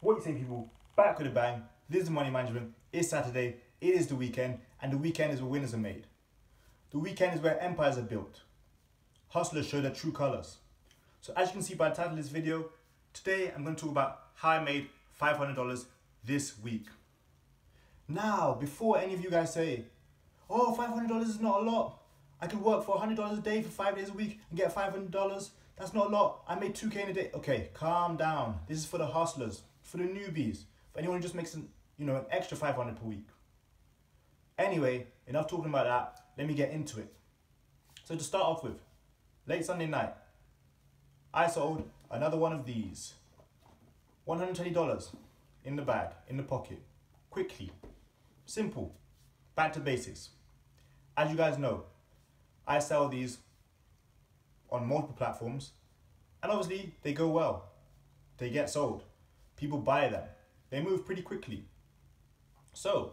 What you say, people? Back with a bang. This is Money Management. It's Saturday. It is the weekend, and the weekend is where winners are made. The weekend is where empires are built. Hustlers show their true colors. So as you can see by the title of this video, today I'm going to talk about how I made $500 this week. Now, before any of you guys say, oh, $500 is not a lot. I could work for $100 a day for 5 days a week and get $500. That's not a lot. I made 2K in a day. Okay, calm down. This is for the hustlers, for the newbies, for anyone who just makes an extra 500 per week. Anyway, enough talking about that. Let me get into it. So to start off with, late Sunday night, I sold another one of these. $120 in the bag, in the pocket, quickly, simple, back to basics. As you guys know, I sell these on multiple platforms, and obviously they go well. They get sold. People buy them. They move pretty quickly. So,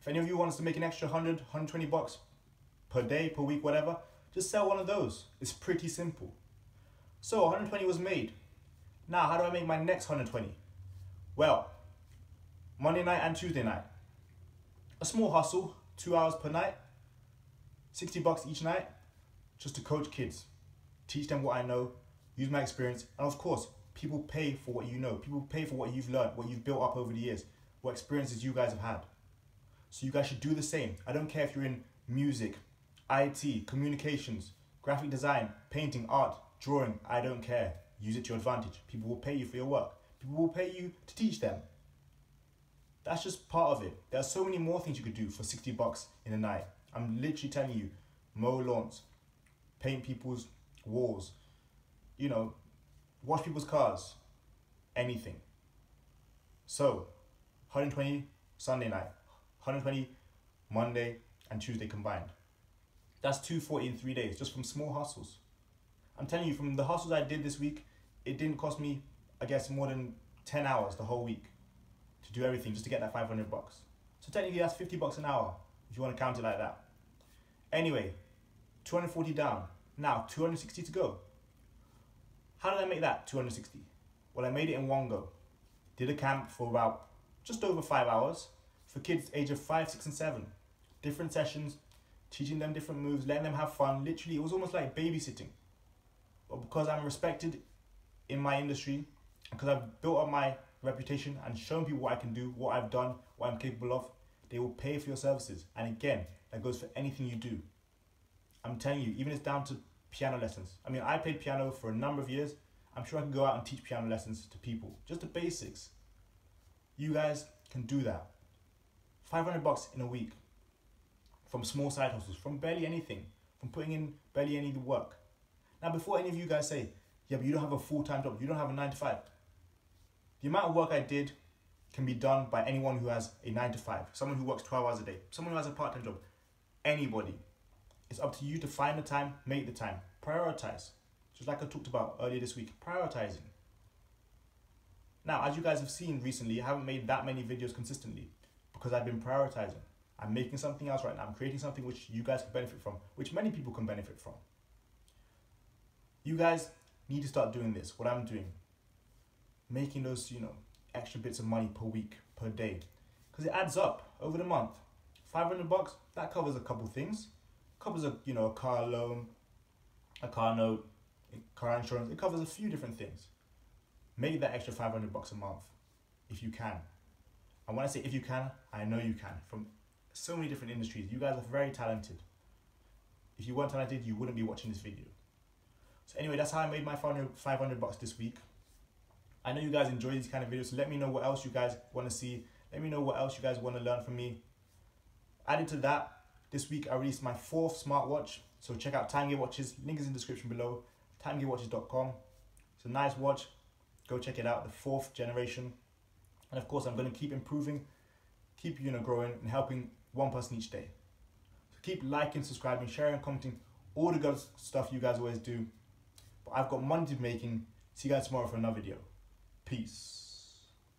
if any of you wants to make an extra 100, 120 bucks per day, per week, whatever, just sell one of those. It's pretty simple. So 120 was made. Now, how do I make my next 120? Well, Monday night and Tuesday night. A small hustle, 2 hours per night, 60 bucks each night, just to coach kids, teach them what I know, use my experience, and of course, people pay for what you know. People pay for what you've learned, what you've built up over the years, what experiences you guys have had. So you guys should do the same. I don't care if you're in music, IT, communications, graphic design, painting, art, drawing, I don't care. Use it to your advantage. People will pay you for your work. People will pay you to teach them. That's just part of it. There are so many more things you could do for 60 bucks in a night. I'm literally telling you, mow lawns, paint people's walls, wash people's cars, anything. So, 120 Sunday night, 120 Monday and Tuesday combined. That's 240 in 3 days, just from small hustles. I'm telling you, from the hustles I did this week, it didn't cost me, I guess, more than 10 hours the whole week to do everything just to get that 500 bucks. So technically that's 50 bucks an hour, if you want to count it like that. Anyway, 240 down. Now, 260 to go. How did I make that 260? Well, I made it in one go. Did a camp for about just over 5 hours for kids age of 5, 6, and 7. Different sessions, teaching them different moves, letting them have fun. Literally, it was almost like babysitting. But because I'm respected in my industry, because I've built up my reputation and shown people what I can do, what I've done, what I'm capable of, they will pay for your services. And again, that goes for anything you do. I'm telling you, even it's down to piano lessons. I mean, I played piano for a number of years. I'm sure I can go out and teach piano lessons to people. Just the basics. You guys can do that. 500 bucks in a week. From small side hustles, from barely anything. From putting in barely any work. Now, before any of you guys say, yeah, but you don't have a full-time job, you don't have a 9 to 5. The amount of work I did can be done by anyone who has a 9 to 5. Someone who works 12 hours a day. Someone who has a part-time job. Anybody. It's up to you to find the time, make the time. Prioritize. Just like I talked about earlier this week. Prioritizing. Now, as you guys have seen recently, I haven't made that many videos consistently because I've been prioritizing. I'm making something else right now. I'm creating something which you guys can benefit from, which many people can benefit from. You guys need to start doing this, what I'm doing. Making those, extra bits of money per week, per day. Because it adds up over the month. 500 bucks, that covers a couple things. Covers a car loan, a car note, car insurance. It covers a few different things. Make that extra 500 bucks a month if you can. And when I say if you can, I know you can. From so many different industries. You guys are very talented. If you weren't talented, you wouldn't be watching this video. So anyway, that's how I made my 500 bucks this week. I know you guys enjoy these kind of videos, so let me know what else you guys want to see. Let me know what else you guys want to learn from me. Added to that, this week I released my 4th smartwatch. So check out TimeGate Watches. Link is in the description below. TimeGateWatches.com. It's a nice watch. Go check it out. The 4th generation. And of course, I'm going to keep improving, keep growing and helping one person each day. So keep liking, subscribing, sharing, commenting, all the good stuff you guys always do. But I've got money to be making. See you guys tomorrow for another video. Peace.